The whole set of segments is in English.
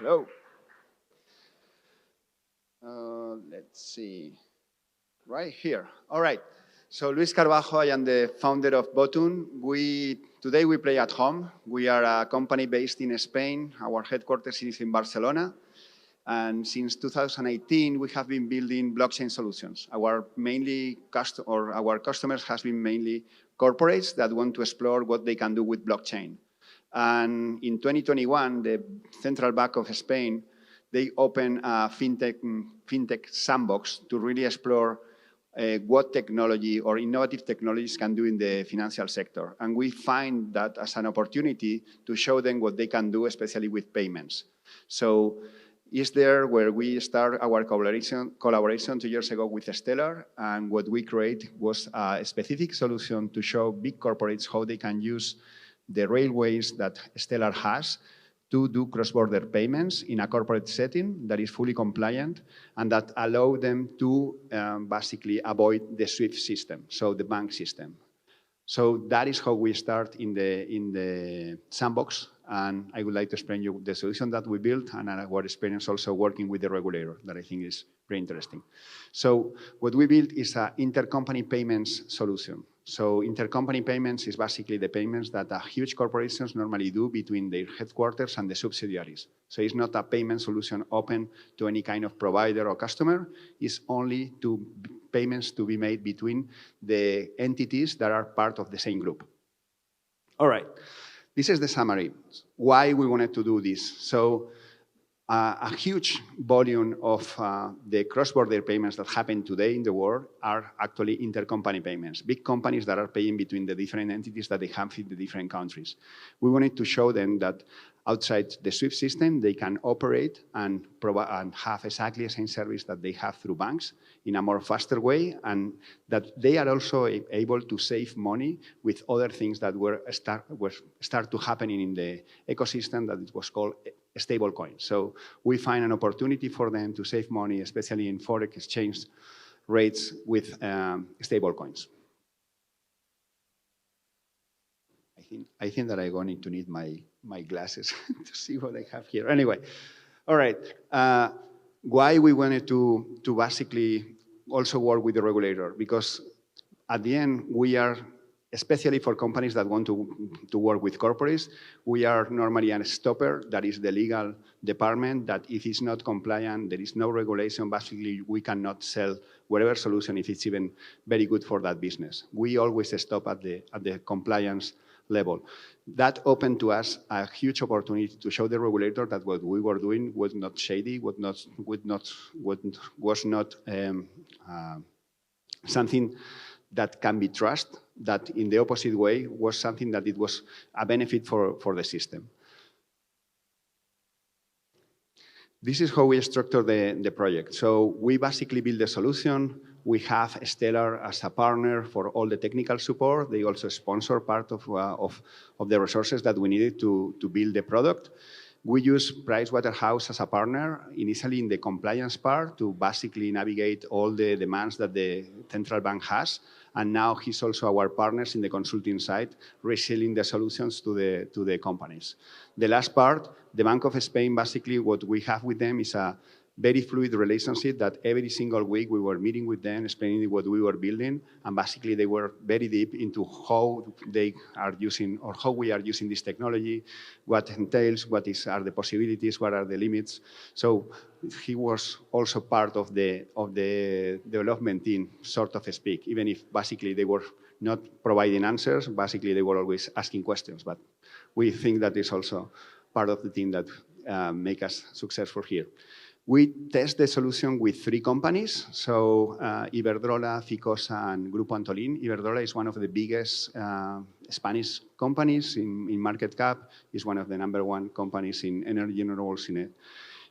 Hello. Let's see. Right here. All right. So Luis Carbajo, I am the founder of Vottun. Today we play at home. We are a company based in Spain. Our headquarters is in Barcelona. And since 2018, we have been building blockchain solutions. Our customers has been mainly corporates that want to explore what they can do with blockchain. And in 2021, the Central Bank of Spain, they opened a fintech sandbox to really explore what technology or innovative technologies can do in the financial sector. And we find that as an opportunity to show them what they can do, especially with payments. So is there where we start our collaboration 2 years ago with Stellar, and what we create was a specific solution to show big corporates how they can use the railways that Stellar has to do cross-border payments in a corporate setting that is fully compliant and that allow them to basically avoid the SWIFT system, so the bank system. So that is how we start in the sandbox, and I would like to explain you the solution that we built and our experience also working with the regulator that I think is very interesting. So what we built is an intercompany payments solution. So intercompany payments is basically the payments that huge corporations normally do between their headquarters and the subsidiaries. So it's not a payment solution open to any kind of provider or customer. It's only to payments to be made between the entities that are part of the same group. All right, this is the summary. Why we wanted to do this. So a huge volume of the cross-border payments that happen today in the world are actually intercompany payments, big companies that are paying between the different entities that they have in the different countries. We wanted to show them that outside the SWIFT system, they can operate and have exactly the same service that they have through banks in a more faster way, and that they are also able to save money with other things that were start to happening in the ecosystem that it was called stable coins. So we find an opportunity for them to save money, especially in forex exchange rates with stable coins. I think that I'm going to need my glasses to see what I have here. Anyway, all right. Why we wanted to basically also work with the regulator? Because at the end, we are, especially for companies that want to work with corporates, we are normally a stopper, that is the legal department, that if it's not compliant, there is no regulation, basically we cannot sell whatever solution if it's even very good for that business. We always stop at the compliance level. That opened to us a huge opportunity to show the regulator that what we were doing was not shady, was not something that can be trusted, that in the opposite way was something that it was a benefit for the system. This is how we structure the project. So we basically build the solution. We have Stellar as a partner for all the technical support. They also sponsor part of the resources that we needed to build the product. We use Pricewaterhouse as a partner, initially in the compliance part, to basically navigate all the demands that the central bank has. And now he's also our partners in the consulting side, reselling the solutions to the companies. The last part, the Bank of Spain, basically what we have with them is a very fluid relationship that every single week we were meeting with them, explaining what we were building, and basically they were very deep into how they are using or how we are using this technology, what entails, are the possibilities, what are the limits. So he was also part of the development team, sort of speak, even if basically they were not providing answers, basically they were always asking questions. But we think that is also part of the team that make us successful here. We test the solution with 3 companies, so Iberdrola, Ficosa, and Grupo Antolin. Iberdrola is one of the biggest Spanish companies in market cap, is one of the #1 companies in energy renewables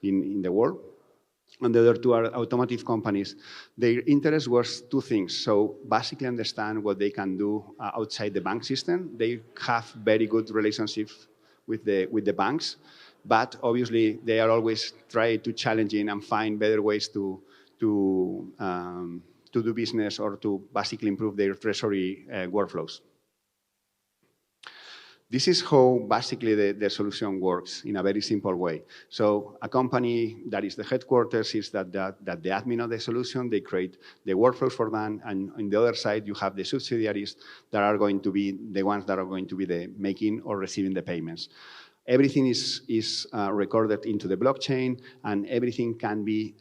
in the world. And the other 2 are automotive companies. Their interest was 2 things. So basically understand what they can do outside the bank system. They have very good relationships with the banks. But obviously, they are always trying to challenge and find better ways to do business or to basically improve their treasury workflows. This is how basically the solution works in a very simple way. So a company that is the headquarters is that the admin of the solution, they create the workflows for that, and on the other side, you have the subsidiaries that are going to be the ones that are going to be the making or receiving the payments. Everything is recorded into the blockchain, and everything can be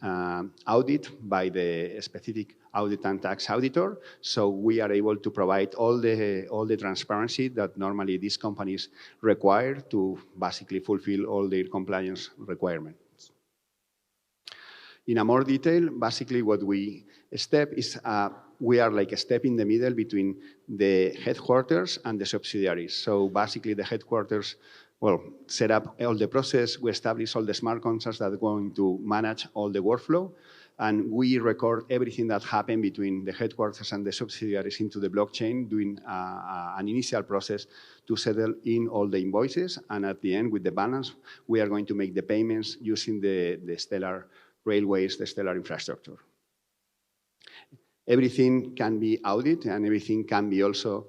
audited by the specific audit and tax auditor. So we are able to provide all the transparency that normally these companies require to basically fulfill all their compliance requirements. In a more detail, basically what we step is we are like a step in the middle between the headquarters and the subsidiaries. So basically the headquarters set up all the process, we establish all the smart contracts that are going to manage all the workflow, and we record everything that happened between the headquarters and the subsidiaries into the blockchain, doing an initial process to settle in all the invoices, and at the end, with the balance, we are going to make the payments using the Stellar railways, the Stellar infrastructure. Everything can be audited, and everything can be also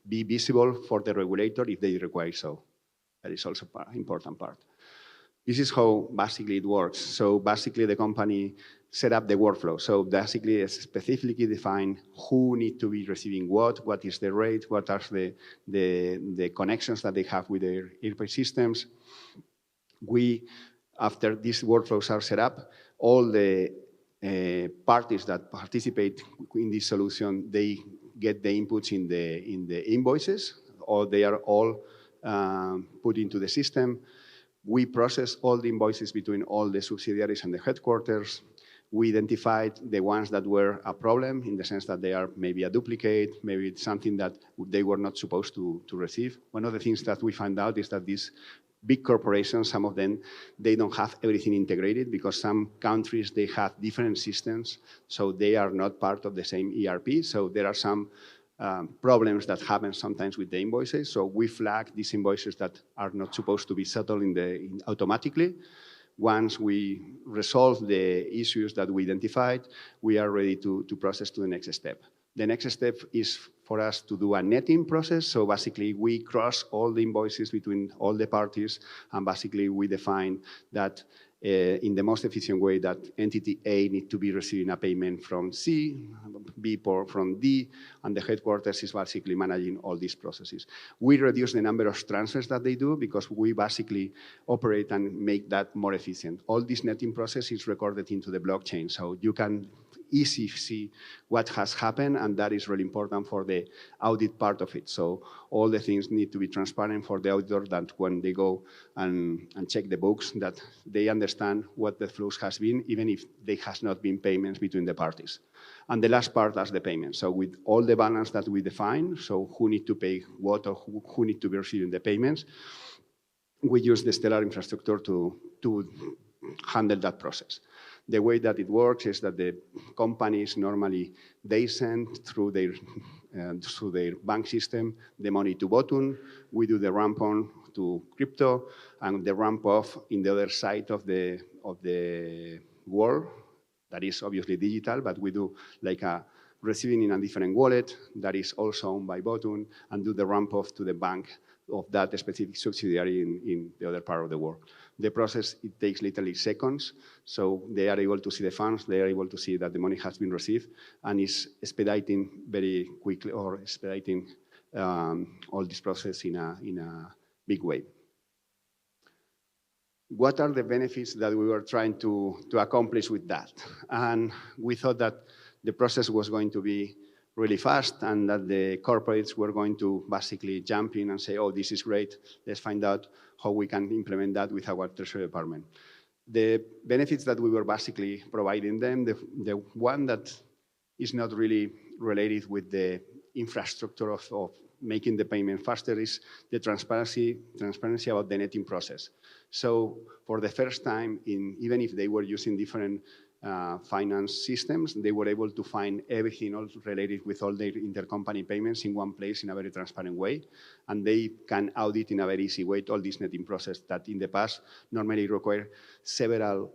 be visible for the regulator if they require so. That is also an important part. This is how basically it works. So basically the company set up the workflow. So basically it's specifically defined who need to be receiving what is the rate, what are the connections that they have with their ERP systems. After these workflows are set up, all the parties that participate in this solution, they get the inputs in the invoices, or they are all put into the system. We process all the invoices between all the subsidiaries and the headquarters. We identified the ones that were a problem in the sense that they are maybe a duplicate, maybe it's something that they were not supposed to receive. One of the things that we find out is that these big corporations, some of them, they don't have everything integrated because some countries, they have different systems, so they are not part of the same ERP. So there are some problems that happen sometimes with the invoices. So we flag these invoices that are not supposed to be settled automatically. Once we resolve the issues that we identified, we are ready to process to the next step. The next step is for us to do a netting process. So basically, we cross all the invoices between all the parties, and basically we define that in the most efficient way that entity A needs to be receiving a payment from C, B from D, and the headquarters is basically managing all these processes. We reduce the number of transfers that they do because we basically operate and make that more efficient. All this netting process is recorded into the blockchain, so you can easily see what has happened, and that is really important for the audit part of it. So all the things need to be transparent for the auditor, that when they go and check the books, that they understand what the flows has been, even if there has not been payments between the parties. And the last part is the payment. So with all the balance that we define, so who need to pay what or who need to be receiving the payments, we use the Stellar infrastructure to handle that process. The way that it works is that the companies normally, they send through their bank system the money to Vottun. We do the ramp on to crypto, and the ramp off in the other side of the world. That is obviously digital, but we do like a receiving in a different wallet that is also owned by Vottun, and do the ramp off to the bank of that specific subsidiary in the other part of the world. The process, it takes literally seconds, so they are able to see the funds, they are able to see that the money has been received, and is expediting very quickly, or expediting all this process in a big way. What are the benefits that we were trying to accomplish with that? And we thought that the process was going to be really fast, and that the corporates were going to basically jump in and say, oh, this is great, let's find out how we can implement that with our treasury department. The benefits that we were basically providing them, the one that is not really related with the infrastructure of making the payment faster is the transparency about the netting process. So for the first time, even if they were using different finance systems, they were able to find everything all related with all their intercompany payments in one place in a very transparent way. And they can audit in a very easy way all this netting process that in the past normally required several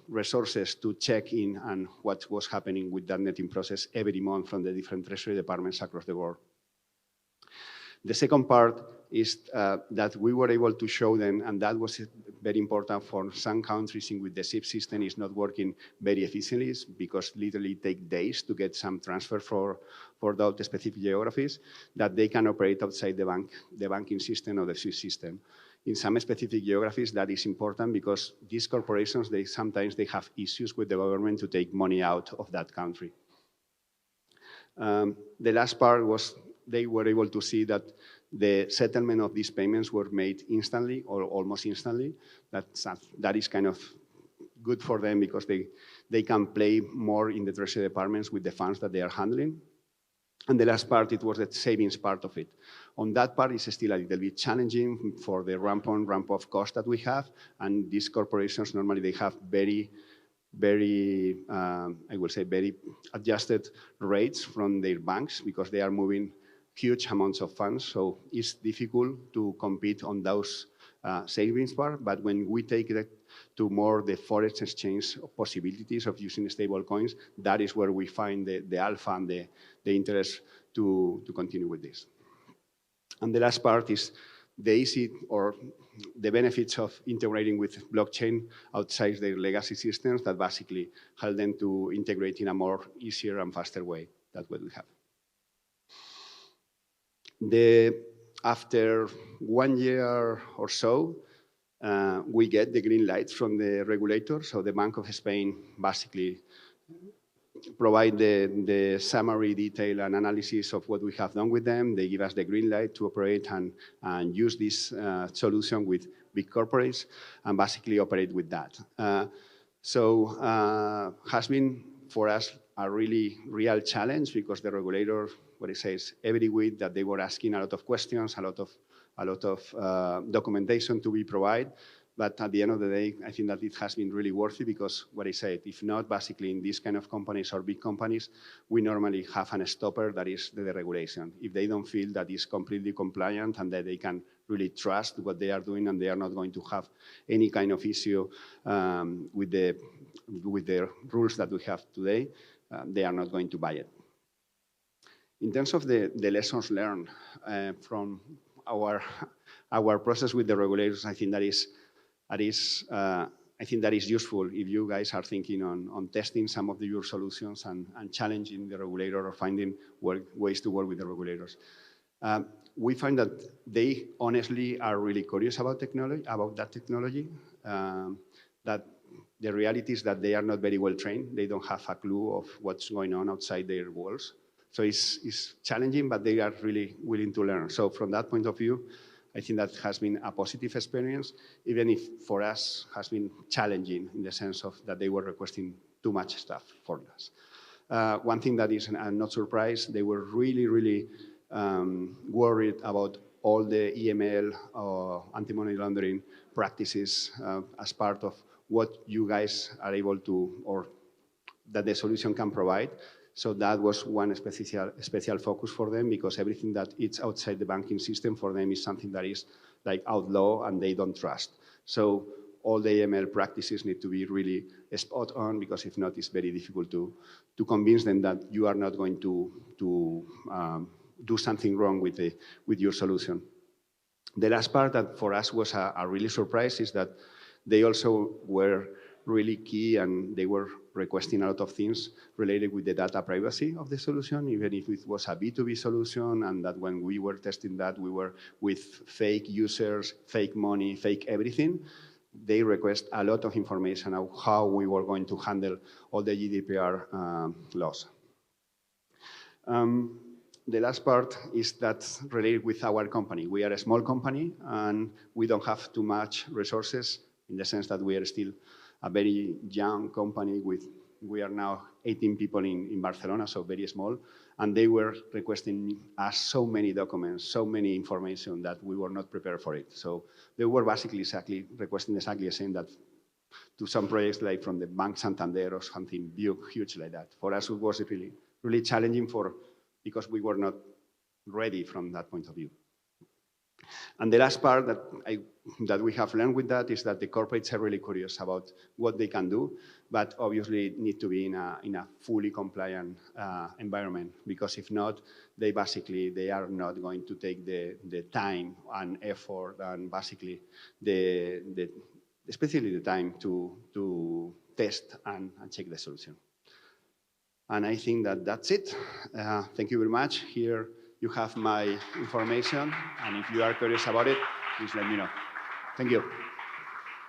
resources to check in on what was happening with that netting process every month from the different treasury departments across the world. The second part is that we were able to show them, and that was very important for some countries in which the SIP system is not working very efficiently, because literally it takes days to get some transfer for those specific geographies, that they can operate outside the banking system or the SWIFT system. In some specific geographies, that is important because these corporations, sometimes they have issues with the government to take money out of that country. The last part was they were able to see that the settlement of these payments were made instantly or almost instantly. That is kind of good for them because they can play more in the treasury departments with the funds that they are handling. And the last part, it was the savings part of it. On that part, it's still a little bit challenging for the ramp-on, ramp-off cost that we have. And these corporations, normally they have very, I will say, very adjusted rates from their banks because they are moving huge amounts of funds. So it's difficult to compete on those savings part. But when we take it to more the forex exchange possibilities of using stable coins, that is where we find the alpha and the interest to continue with this. And the last part is the easy or the benefits of integrating with blockchain outside their legacy systems that basically help them to integrate in a more easier and faster way. That's what we have. After 1 year or so, we get the green light from the regulator. So the Bank of Spain basically provide the summary, detail, and analysis of what we have done with them. They give us the green light to operate and use this solution with big corporates and basically operate with that. Has been for us a really real challenge because the regulator, what it says every week that they were asking a lot of questions, a lot of documentation to be provided. But at the end of the day, I think that it has been really worthy because what I said, if not, basically in these kind of companies or big companies, we normally have a stopper that is the regulation. If they don't feel that is completely compliant and that they can really trust what they are doing and they are not going to have any kind of issue with the rules that we have today, they are not going to buy it. In terms of the lessons learned from our process with the regulators, I think that is useful if you guys are thinking on testing some of your solutions and challenging the regulator or finding ways to work with the regulators. We find that they honestly are really curious about that technology, that the reality is that they are not very well trained. They don't have a clue of what's going on outside their walls. So it's challenging, but they are really willing to learn. So from that point of view, I think that has been a positive experience, even if for us has been challenging in the sense of that they were requesting too much stuff for us. One thing that is, I'm not surprised, they were really worried about all the EML or anti-money laundering practices as part of what you guys are able to, or that the solution can provide. So that was one special focus for them because everything that is outside the banking system for them is something that is like outlaw and they don't trust. So all the AML practices need to be really spot on because if not, it's very difficult to convince them that you are not going to do something wrong with your solution. The last part that for us was a really surprise is that they also were really key and they were requesting a lot of things related with the data privacy of the solution, even if it was a B2B solution, and that when we were testing that, we were with fake users, fake money, fake everything. They request a lot of information on how we were going to handle all the GDPR laws. The last part is that's related with our company. We are a small company and we don't have too much resources in the sense that we are still a very young company we are now 18 people in Barcelona, so very small. And they were requesting us so many documents, so many information that we were not prepared for it. So they were basically requesting exactly the same that to some projects like from the Bank Santander or something huge like that. For us, it was really challenging because we were not ready from that point of view. And the last part that we have learned with that is that the corporates are really curious about what they can do. but obviously need to be in a fully compliant environment, because if not, they are not going to take the time and effort and basically especially the time to test and check the solution. And I think that's it. Thank you very much. Here you have my information, and if you are curious about it, please let me know. Thank you.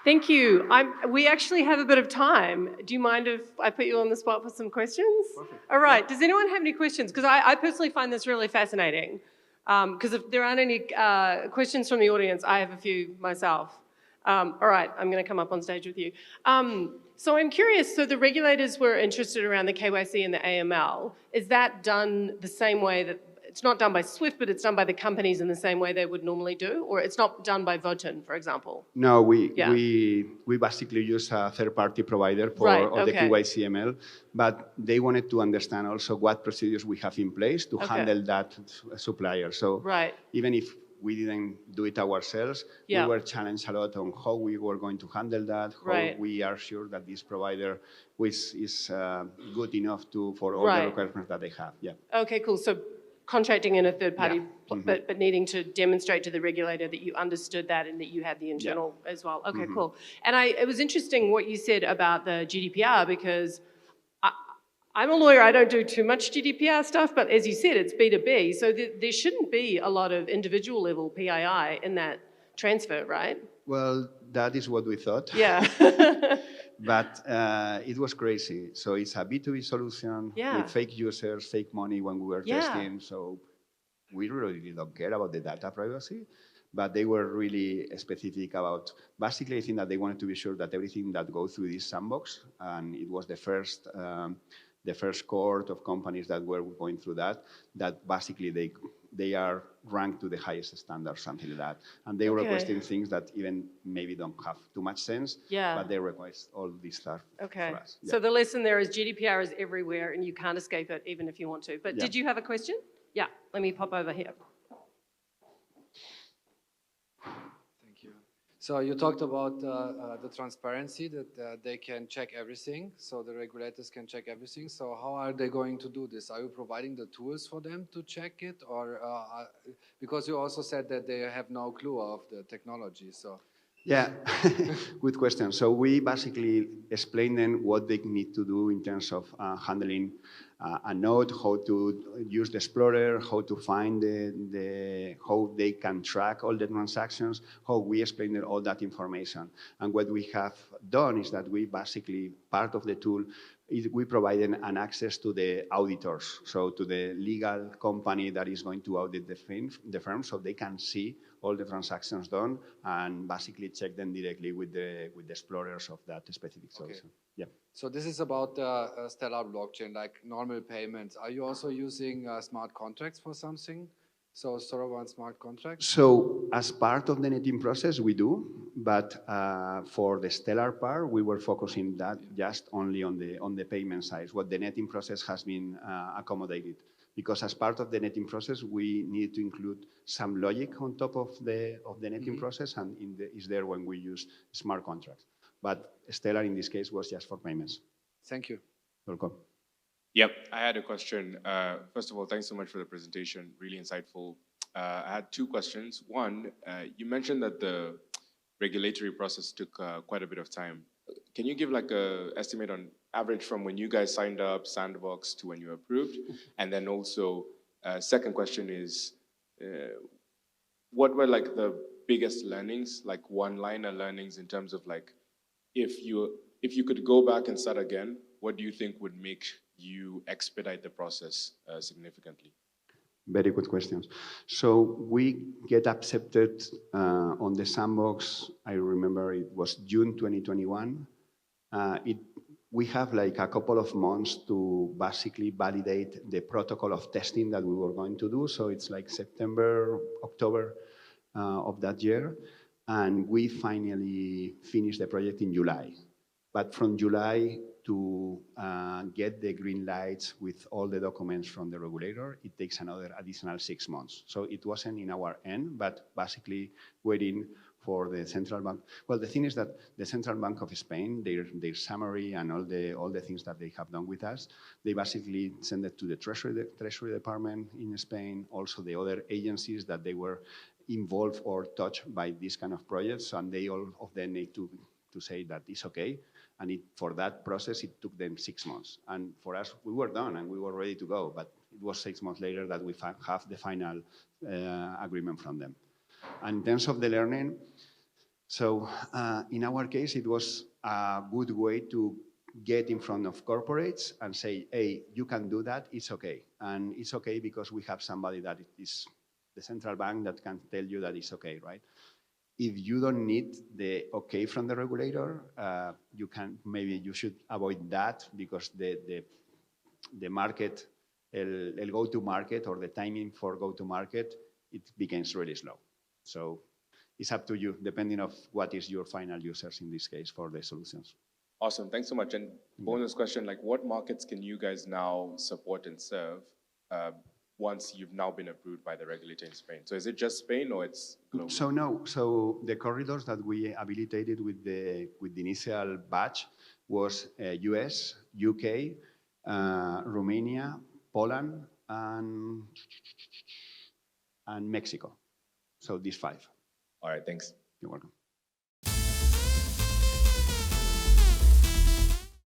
Thank you. We actually have a bit of time. Do you mind if I put you on the spot for some questions? Perfect. All right. Does anyone have any questions? Because I personally find this really fascinating. Because if there aren't any questions from the audience, I have a few myself. All right. I'm going to come up on stage with you. So I'm curious. So the regulators were interested around the KYC and the AML. Is that done the same way that it's not done by SWIFT, but it's done by the companies in the same way they would normally do? Or it's not done by Vottun, for example? No, we basically use a third-party provider for all the KYC ML, but they wanted to understand also what procedures we have in place to handle that supplier. So even if we didn't do it ourselves, we were challenged a lot on how we were going to handle that, how we are sure that this provider is good enough for all the requirements that they have. Yeah. Okay, cool. So contracting in a third party, but needing to demonstrate to the regulator that you understood that and that you had the internal as well. Okay, cool. And it was interesting what you said about the GDPR, because I'm a lawyer, I don't do too much GDPR stuff, but as you said, it's B2B, so there shouldn't be a lot of individual level PII in that transfer, right? Well, that is what we thought. Yeah. But it was crazy. So it's a B2B solution with fake users, fake money when we were testing. So we really don't care about the data privacy, but they were really specific about, basically I think that they wanted to be sure that everything that goes through this sandbox, and it was the first cohort of companies that were going through that basically they are ranked to the highest standard, something like that. And they were requesting things that even maybe don't have too much sense, but they request all this stuff for us. Yeah. So the lesson there is GDPR is everywhere and you can't escape it even if you want to. But did you have a question? Yeah, let me pop over here. So you talked about the transparency, that they can check everything, so the regulators can check everything. So how are they going to do this? Are you providing the tools for them to check it? Or because you also said that they have no clue of the technology, so. Yeah, good question. So we basically explain them what they need to do in terms of handling a node, how to use the Explorer, how to find how they can track all the transactions, how we explain them all that information. And what we have done is that we basically, part of the tool, we provide an access to the auditors, so to the legal company that is going to audit the firm, so they can see all the transactions done and basically check them directly with the explorers of that specific solution. Yeah. So this is about the Stellar blockchain, like normal payments. Are you also using smart contracts for something? So SolarOne smart contracts? So as part of the netting process, we do, but for the Stellar part, we were focusing that just only on the payment side. What the netting process has been accommodated. Because as part of the netting process, we need to include some logic on top of the netting process, and is there when we use smart contracts. But Stellar in this case was just for payments. Thank you. Welcome. Yep, I had a question. First of all, thanks so much for the presentation, really insightful. I had two questions. One, you mentioned that the regulatory process took quite a bit of time. Can you give like an estimate on average from when you guys signed up Sandbox to when you approved? And then also, second question is, what were like the biggest learnings, like one-liner learnings in terms of like, if you could go back and start again, what do you think would make you expedite the process significantly? Very good questions. So we get accepted on the Sandbox, I remember it was June 2021. We have like a couple of months to basically validate the protocol of testing that we were going to do. So it's like September, October of that year. And we finally finished the project in July. But from July to get the green lights with all the documents from the regulator, it takes another additional 6 months. So it wasn't in our end, but basically waiting for the central bank. Well, the thing is that the Central Bank of Spain, their summary and all the things that they have done with us, they basically send it to the Treasury Department in Spain, also the other agencies that they were involved or touched by this kind of projects, and they all of them need to say that it's okay. And for that process, it took them 6 months. And for us, we were done and we were ready to go, but it was 6 months later that we have the final agreement from them. And in terms of the learning, so in our case, it was a good way to get in front of corporates and say, hey, you can do that, it's okay. And it's okay because we have somebody that is the central bank that can tell you that it's okay, right? If you don't need the okay from the regulator, maybe you should avoid that because the market, el go-to-market or the timing for go-to-market, it becomes really slow. So it's up to you, depending on what is your final users in this case for the solutions. Awesome, thanks so much. And bonus question, like what markets can you guys now support and serve once you've now been approved by the regulator in Spain? So is it just Spain or it's global? So no, so the corridors that we habilitated with the initial batch was US, UK, Romania, Poland, and Mexico. So these 5. All right, thanks. You're welcome.